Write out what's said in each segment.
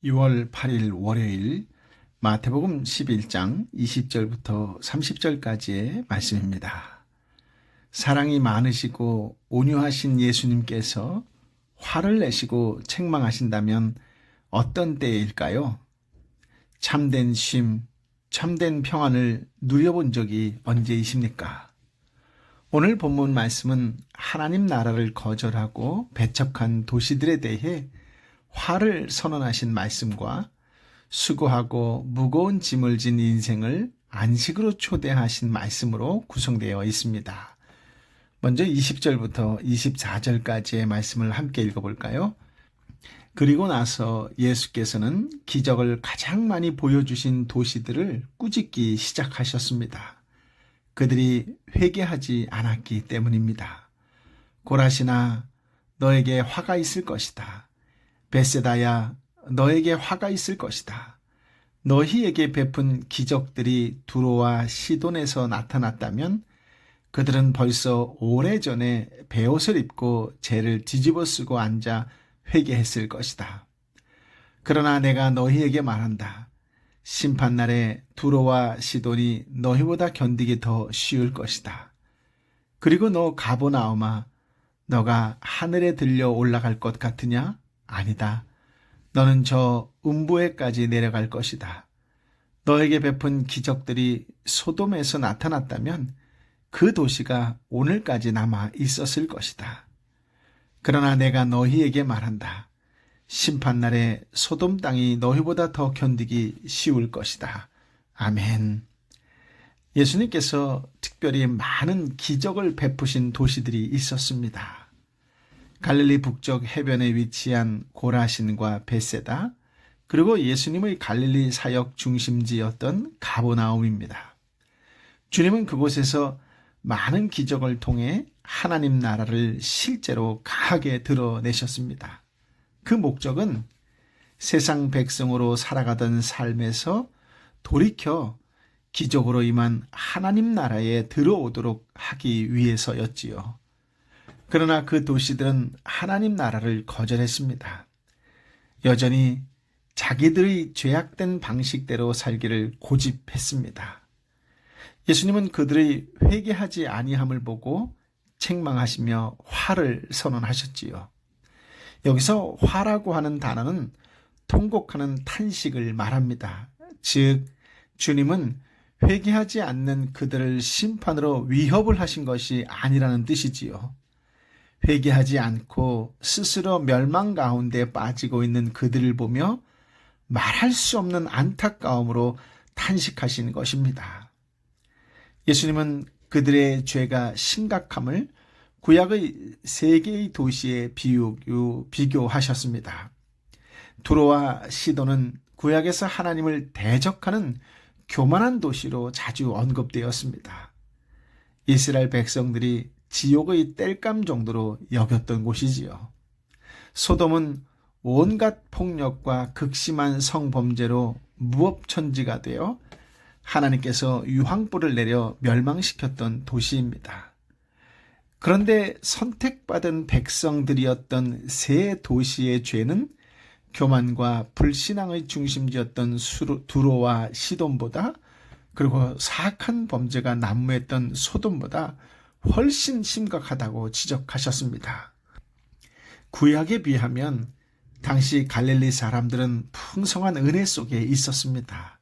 6월 8일 월요일 마태복음 11장 20절부터 30절까지의 말씀입니다. 사랑이 많으시고 온유하신 예수님께서 화를 내시고 책망하신다면 어떤 때일까요? 참된 쉼, 참된 평안을 누려본 적이 언제이십니까? 오늘 본문 말씀은 하나님 나라를 거절하고 배척한 도시들에 대해 화를 선언하신 말씀과 수고하고 무거운 짐을 진 인생을 안식으로 초대하신 말씀으로 구성되어 있습니다. 먼저 20절부터 24절까지의 말씀을 함께 읽어볼까요? 그리고 나서 예수께서는 기적을 가장 많이 보여주신 도시들을 꾸짖기 시작하셨습니다. 그들이 회개하지 않았기 때문입니다. 고라시나, 너에게 화가 있을 것이다. 벳세다야, 너에게 화가 있을 것이다. 너희에게 베푼 기적들이 두로와 시돈에서 나타났다면 그들은 벌써 오래전에 베옷을 입고 재를 뒤집어 쓰고 앉아 회개했을 것이다. 그러나 내가 너희에게 말한다. 심판날에 두로와 시돈이 너희보다 견디기 더 쉬울 것이다. 그리고 너 가보나오마, 너가 하늘에 들려 올라갈 것 같으냐? 아니다. 너는 저 음부에까지 내려갈 것이다. 너에게 베푼 기적들이 소돔에서 나타났다면 그 도시가 오늘까지 남아 있었을 것이다. 그러나 내가 너희에게 말한다. 심판날에 소돔 땅이 너희보다 더 견디기 쉬울 것이다. 아멘. 예수님께서 특별히 많은 기적을 베푸신 도시들이 있었습니다. 갈릴리 북쪽 해변에 위치한 고라신과 벳세다, 그리고 예수님의 갈릴리 사역 중심지였던 가버나움입니다. 주님은 그곳에서 많은 기적을 통해 하나님 나라를 실제로 강하게 드러내셨습니다. 그 목적은 세상 백성으로 살아가던 삶에서 돌이켜 기적으로 임한 하나님 나라에 들어오도록 하기 위해서였지요. 그러나 그 도시들은 하나님 나라를 거절했습니다. 여전히 자기들의 죄악된 방식대로 살기를 고집했습니다. 예수님은 그들의 회개하지 아니함을 보고 책망하시며 화를 선언하셨지요. 여기서 화라고 하는 단어는 통곡하는 탄식을 말합니다. 즉, 주님은 회개하지 않는 그들을 심판으로 위협을 하신 것이 아니라는 뜻이지요. 회개하지 않고 스스로 멸망 가운데 빠지고 있는 그들을 보며 말할 수 없는 안타까움으로 탄식하신 것입니다. 예수님은 그들의 죄가 심각함을 구약의 세 개의 도시에 비교하셨습니다. 두로와 시돈은 구약에서 하나님을 대적하는 교만한 도시로 자주 언급되었습니다. 이스라엘 백성들이 지옥의 땔감 정도로 여겼던 곳이지요. 소돔은 온갖 폭력과 극심한 성범죄로 무법천지가 되어 하나님께서 유황불을 내려 멸망시켰던 도시입니다. 그런데 선택받은 백성들이었던 세 도시의 죄는 교만과 불신앙의 중심지였던 두로와 시돈보다, 그리고 사악한 범죄가 난무했던 소돔보다 훨씬 심각하다고 지적하셨습니다. 구약에 비하면 당시 갈릴리 사람들은 풍성한 은혜 속에 있었습니다.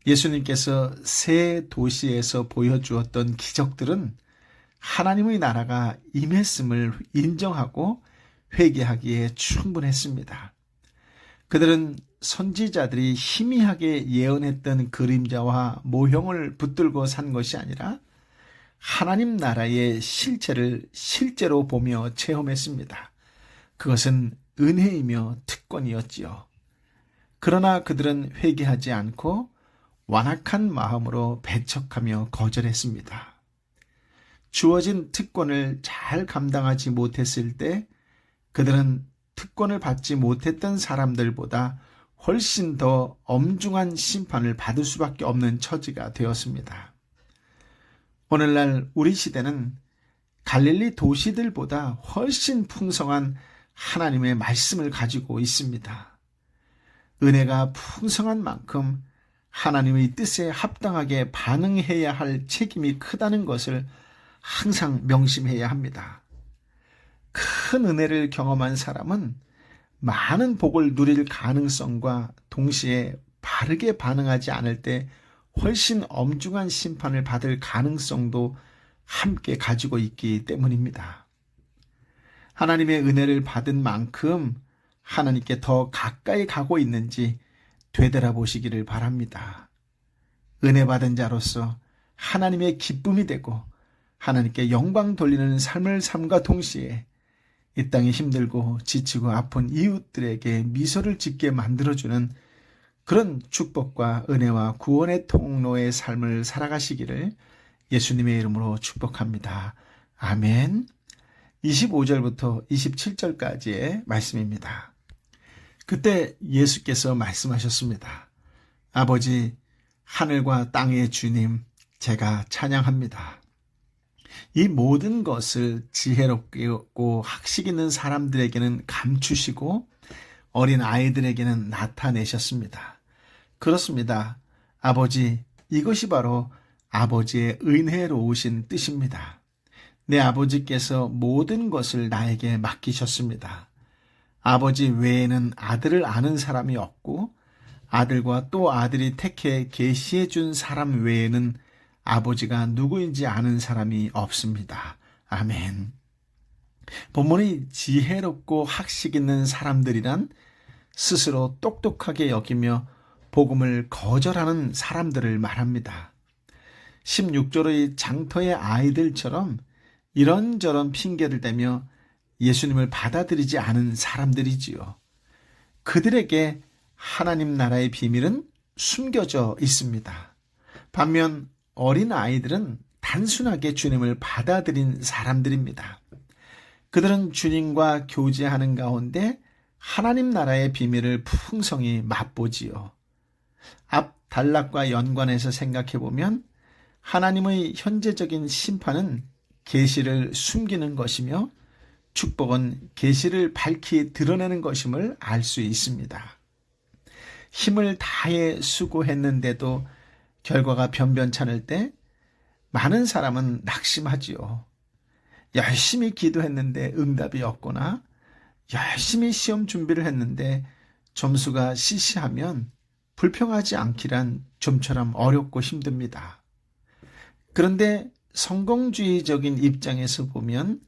예수님께서 세 도시에서 보여주었던 기적들은 하나님의 나라가 임했음을 인정하고 회개하기에 충분했습니다. 그들은 선지자들이 희미하게 예언했던 그림자와 모형을 붙들고 산 것이 아니라 하나님 나라의 실체를 실제로 보며 체험했습니다. 그것은 은혜이며 특권이었지요. 그러나 그들은 회개하지 않고 완악한 마음으로 배척하며 거절했습니다. 주어진 특권을 잘 감당하지 못했을 때 그들은 특권을 받지 못했던 사람들보다 훨씬 더 엄중한 심판을 받을 수밖에 없는 처지가 되었습니다. 오늘날 우리 시대는 갈릴리 도시들보다 훨씬 풍성한 하나님의 말씀을 가지고 있습니다. 은혜가 풍성한 만큼 하나님의 뜻에 합당하게 반응해야 할 책임이 크다는 것을 항상 명심해야 합니다. 큰 은혜를 경험한 사람은 많은 복을 누릴 가능성과 동시에 바르게 반응하지 않을 때 훨씬 엄중한 심판을 받을 가능성도 함께 가지고 있기 때문입니다. 하나님의 은혜를 받은 만큼 하나님께 더 가까이 가고 있는지 되돌아보시기를 바랍니다. 은혜 받은 자로서 하나님의 기쁨이 되고 하나님께 영광 돌리는 삶을 삶과 동시에 이 땅에 힘들고 지치고 아픈 이웃들에게 미소를 짓게 만들어주는 그런 축복과 은혜와 구원의 통로의 삶을 살아가시기를 예수님의 이름으로 축복합니다. 아멘. 25절부터 27절까지의 말씀입니다. 그때 예수께서 말씀하셨습니다. 아버지, 하늘과 땅의 주님, 제가 찬양합니다. 이 모든 것을 지혜롭고 학식 있는 사람들에게는 감추시고 어린 아이들에게는 나타내셨습니다. 그렇습니다. 아버지, 이것이 바로 아버지의 은혜로우신 뜻입니다. 내 아버지께서 모든 것을 나에게 맡기셨습니다. 아버지 외에는 아들을 아는 사람이 없고 아들과 또 아들이 택해 계시해 준 사람 외에는 아버지가 누구인지 아는 사람이 없습니다. 아멘. 본문이 지혜롭고 학식 있는 사람들이란 스스로 똑똑하게 여기며 복음을 거절하는 사람들을 말합니다. 16절의 장터의 아이들처럼 이런저런 핑계를 대며 예수님을 받아들이지 않은 사람들이지요. 그들에게 하나님 나라의 비밀은 숨겨져 있습니다. 반면 어린 아이들은 단순하게 주님을 받아들인 사람들입니다. 그들은 주님과 교제하는 가운데 하나님 나라의 비밀을 풍성히 맛보지요. 앞 단락과 연관해서 생각해 보면 하나님의 현재적인 심판은 계시를 숨기는 것이며 축복은 계시를 밝히 드러내는 것임을 알 수 있습니다. 힘을 다해 수고했는데도 결과가 변변찮을 때 많은 사람은 낙심하지요. 열심히 기도했는데 응답이 없거나 열심히 시험 준비를 했는데 점수가 시시하면 불평하지 않기란 좀처럼 어렵고 힘듭니다. 그런데 성공주의적인 입장에서 보면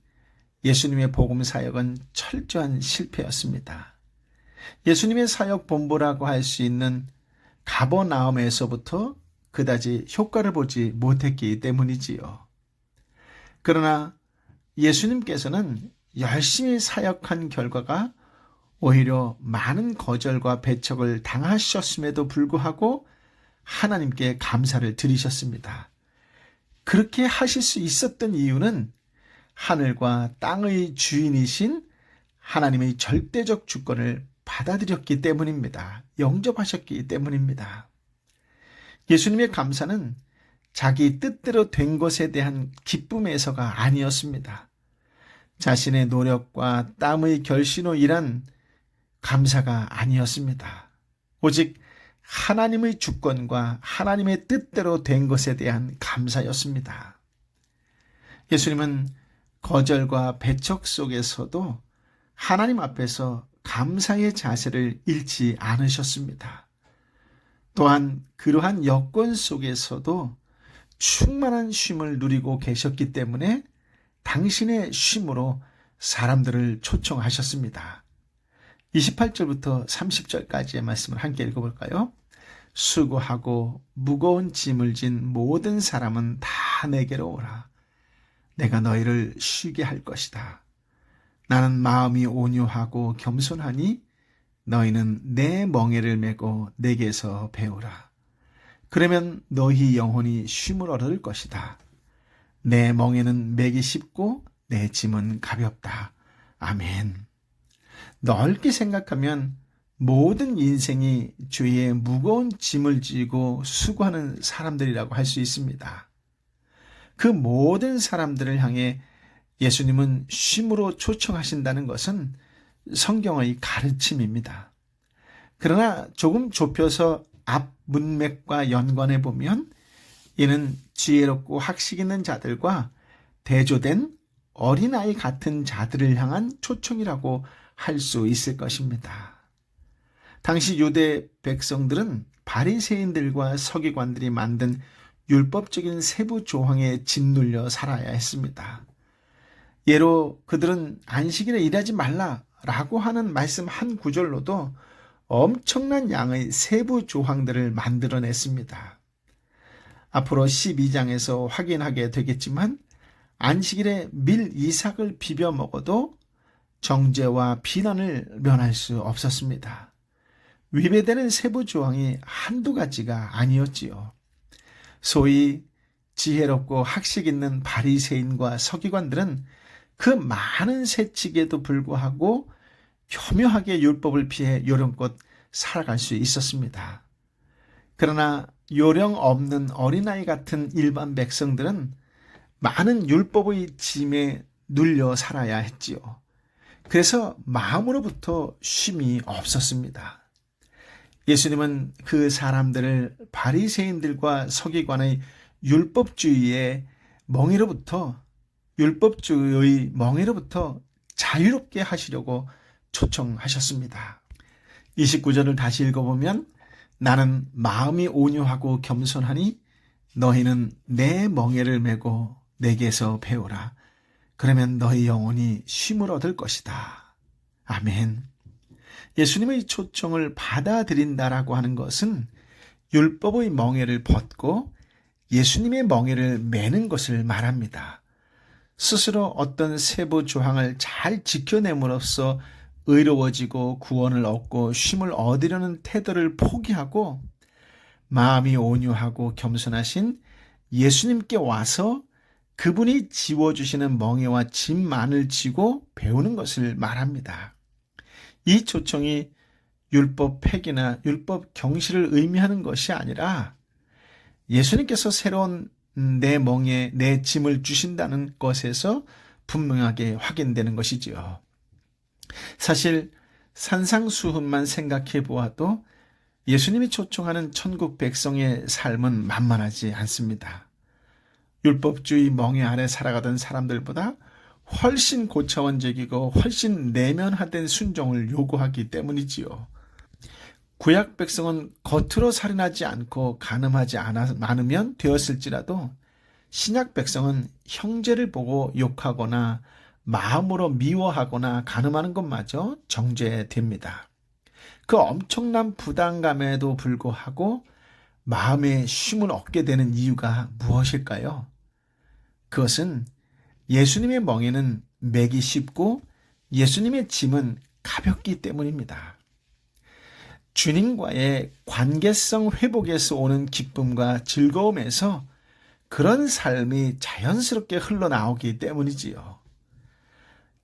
예수님의 복음 사역은 철저한 실패였습니다. 예수님의 사역 본부라고 할 수 있는 가버나움에서부터 그다지 효과를 보지 못했기 때문이지요. 그러나 예수님께서는 열심히 사역한 결과가 오히려 많은 거절과 배척을 당하셨음에도 불구하고 하나님께 감사를 드리셨습니다. 그렇게 하실 수 있었던 이유는 하늘과 땅의 주인이신 하나님의 절대적 주권을 받아들였기 때문입니다. 영접하셨기 때문입니다. 예수님의 감사는 자기 뜻대로 된 것에 대한 기쁨에서가 아니었습니다. 자신의 노력과 땀의 결신으로 일한 감사가 아니었습니다. 오직 하나님의 주권과 하나님의 뜻대로 된 것에 대한 감사였습니다. 예수님은 거절과 배척 속에서도 하나님 앞에서 감사의 자세를 잃지 않으셨습니다. 또한 그러한 여건 속에서도 충만한 쉼을 누리고 계셨기 때문에 당신의 쉼으로 사람들을 초청하셨습니다. 28절부터 30절까지의 말씀을 함께 읽어볼까요? 수고하고 무거운 짐을 진 모든 사람은 다 내게로 오라. 내가 너희를 쉬게 할 것이다. 나는 마음이 온유하고 겸손하니 너희는 내 멍에를 메고 내게서 배우라. 그러면 너희 영혼이 쉼을 얻을 것이다. 내 멍에는 매기 쉽고 내 짐은 가볍다. 아멘. 넓게 생각하면 모든 인생이 주의 무거운 짐을 지고 수고하는 사람들이라고 할 수 있습니다. 그 모든 사람들을 향해 예수님은 쉼으로 초청하신다는 것은 성경의 가르침입니다. 그러나 조금 좁혀서 앞 문맥과 연관해 보면 이는 지혜롭고 학식 있는 자들과 대조된 어린아이 같은 자들을 향한 초청이라고 할 수 있을 것입니다. 당시 유대 백성들은 바리새인들과 서기관들이 만든 율법적인 세부 조항에 짓눌려 살아야 했습니다. 예로 그들은 안식일에 일하지 말라라고 하는 말씀 한 구절로도 엄청난 양의 세부 조항들을 만들어냈습니다. 앞으로 12장에서 확인하게 되겠지만 안식일에 밀 이삭을 비벼 먹어도 정죄와 비난을 면할 수 없었습니다. 위배되는 세부 조항이 한두 가지가 아니었지요. 소위 지혜롭고 학식 있는 바리새인과 서기관들은 그 많은 세칙에도 불구하고 교묘하게 율법을 피해 요령껏 살아갈 수 있었습니다. 그러나 요령 없는 어린아이 같은 일반 백성들은 많은 율법의 짐에 눌려 살아야 했지요. 그래서 마음으로부터 쉼이 없었습니다. 예수님은 그 사람들을 바리새인들과 서기관의 율법주의의 멍에로부터 자유롭게 하시려고 초청하셨습니다. 29절을 다시 읽어보면 나는 마음이 온유하고 겸손하니 너희는 내 멍에를 메고 내게서 배우라. 그러면 너희 영혼이 쉼을 얻을 것이다. 아멘. 예수님의 초청을 받아들인다라고 하는 것은 율법의 멍에를 벗고 예수님의 멍에를 매는 것을 말합니다. 스스로 어떤 세부 조항을 잘 지켜냄으로써 의로워지고 구원을 얻고 쉼을 얻으려는 태도를 포기하고 마음이 온유하고 겸손하신 예수님께 와서 그분이 지워주시는 멍에와 짐만을 지고 배우는 것을 말합니다. 이 초청이 율법 폐기나 율법 경시를 의미하는 것이 아니라 예수님께서 새로운 내 멍에 내 짐을 주신다는 것에서 분명하게 확인되는 것이지요. 사실 산상수훈만 생각해 보아도 예수님이 초청하는 천국 백성의 삶은 만만하지 않습니다. 율법주의 멍에 아래 살아가던 사람들보다 훨씬 고차원적이고 훨씬 내면화된 순종을 요구하기 때문이지요. 구약 백성은 겉으로 살인하지 않고 간음하지 않으면 되었을지라도 신약 백성은 형제를 보고 욕하거나 마음으로 미워하거나 간음하는 것마저 정죄됩니다. 그 엄청난 부담감에도 불구하고 마음의 쉼을 얻게 되는 이유가 무엇일까요? 그것은 예수님의 멍에는 매기 쉽고 예수님의 짐은 가볍기 때문입니다. 주님과의 관계성 회복에서 오는 기쁨과 즐거움에서 그런 삶이 자연스럽게 흘러나오기 때문이지요.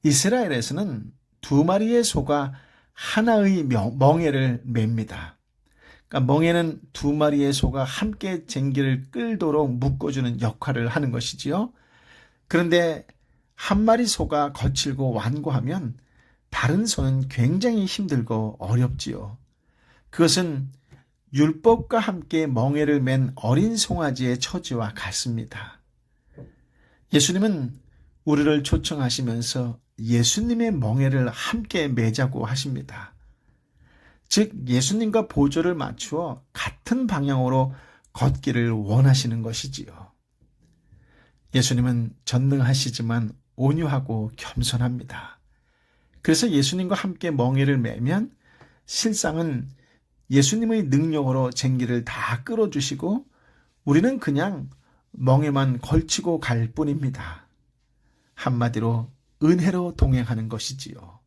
이스라엘에서는 두 마리의 소가 하나의 멍에를 맵니다. 그러니까 멍에는 두 마리의 소가 함께 쟁기를 끌도록 묶어주는 역할을 하는 것이지요. 그런데 한 마리 소가 거칠고 완고하면 다른 소는 굉장히 힘들고 어렵지요. 그것은 율법과 함께 멍에를 맨 어린 송아지의 처지와 같습니다. 예수님은 우리를 초청하시면서 예수님의 멍에를 함께 매자고 하십니다. 즉 예수님과 보조를 맞추어 같은 방향으로 걷기를 원하시는 것이지요. 예수님은 전능하시지만 온유하고 겸손합니다. 그래서 예수님과 함께 멍에를 매면 실상은 예수님의 능력으로 쟁기를 다 끌어주시고 우리는 그냥 멍에만 걸치고 갈 뿐입니다. 한마디로 은혜로 동행하는 것이지요.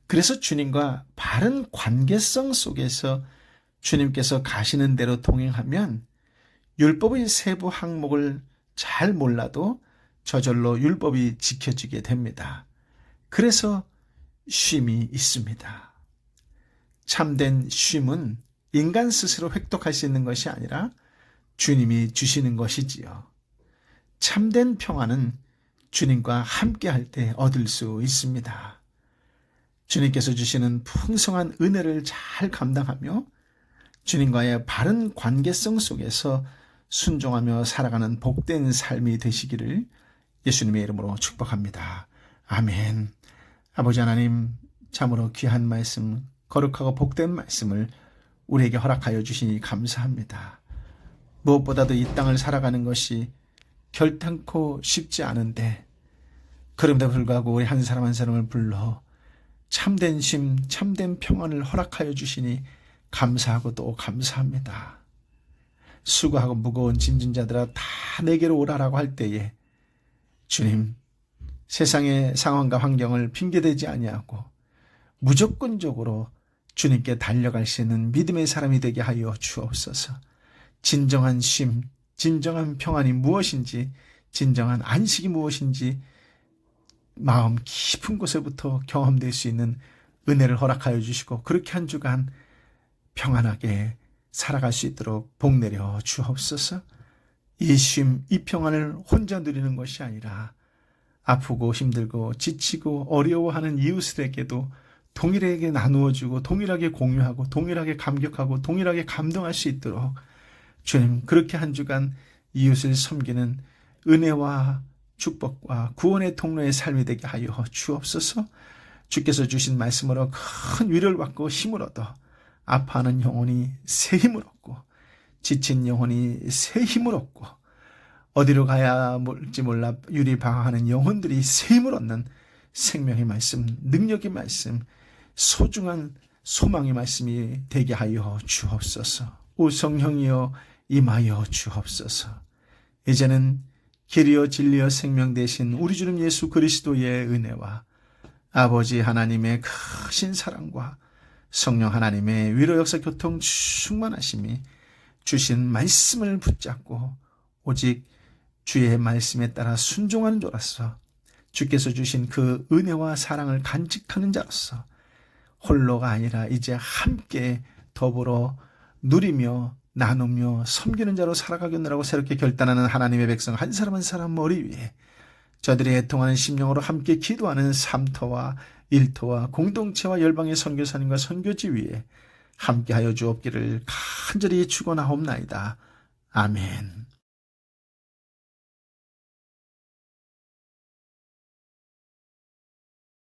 그래서 주님과 바른 관계성 속에서 주님께서 가시는 대로 동행하면 율법의 세부 항목을 잘 몰라도 저절로 율법이 지켜지게 됩니다. 그래서 쉼이 있습니다. 참된 쉼은 인간 스스로 획득할 수 있는 것이 아니라 주님이 주시는 것이지요. 참된 평안은 주님과 함께할 때 얻을 수 있습니다. 주님께서 주시는 풍성한 은혜를 잘 감당하며 주님과의 바른 관계성 속에서 순종하며 살아가는 복된 삶이 되시기를 예수님의 이름으로 축복합니다. 아멘. 아버지 하나님, 참으로 귀한 말씀, 거룩하고 복된 말씀을 우리에게 허락하여 주시니 감사합니다. 무엇보다도 이 땅을 살아가는 것이 결탄코 쉽지 않은데 그럼에도 불구하고 우리 한 사람 한 사람을 불러 참된 쉼, 참된 평안을 허락하여 주시니 감사하고 또 감사합니다. 수고하고 무거운 짐진 자들아 다 내게로 오라라고 할 때에 주님, 세상의 상황과 환경을 핑계대지 아니하고 무조건적으로 주님께 달려갈 수 있는 믿음의 사람이 되게 하여 주옵소서. 진정한 쉼, 진정한 평안이 무엇인지, 진정한 안식이 무엇인지 마음 깊은 곳에부터 경험될 수 있는 은혜를 허락하여 주시고 그렇게 한 주간 평안하게 살아갈 수 있도록 복 내려 주옵소서. 이 쉼, 이 평안을 혼자 누리는 것이 아니라 아프고 힘들고 지치고 어려워하는 이웃들에게도 동일하게 나누어주고 동일하게 공유하고 동일하게 감격하고 동일하게 감동할 수 있도록 주님, 그렇게 한 주간 이웃을 섬기는 은혜와 축복과 구원의 통로의 삶이 되게 하여 주옵소서. 주께서 주신 말씀으로 큰 위로를 받고 힘을 얻어 아파하는 영혼이 새 힘을 얻고 지친 영혼이 새 힘을 얻고 어디로 가야 할지 몰라 유리방황하는 영혼들이 새 힘을 얻는 생명의 말씀, 능력의 말씀, 소중한 소망의 말씀이 되게 하여 주옵소서. 오 성령이여 임하여 주옵소서. 이제는 길이요 진리요 생명 되신 우리 주님 예수 그리스도의 은혜와 아버지 하나님의 크신 사랑과 성령 하나님의 위로 역사 교통 충만하심이 주신 말씀을 붙잡고 오직 주의 말씀에 따라 순종하는 자로서 주께서 주신 그 은혜와 사랑을 간직하는 자로서 홀로가 아니라 이제 함께 더불어 누리며 나누며 섬기는 자로 살아가겠노라고 새롭게 결단하는 하나님의 백성 한 사람 한 사람 머리 위에 저들이 애통하는 심령으로 함께 기도하는 삼터와 일터와 공동체와 열방의 선교사님과 선교지 위에 함께하여 주옵기를 간절히 축원하옵나이다. 아멘.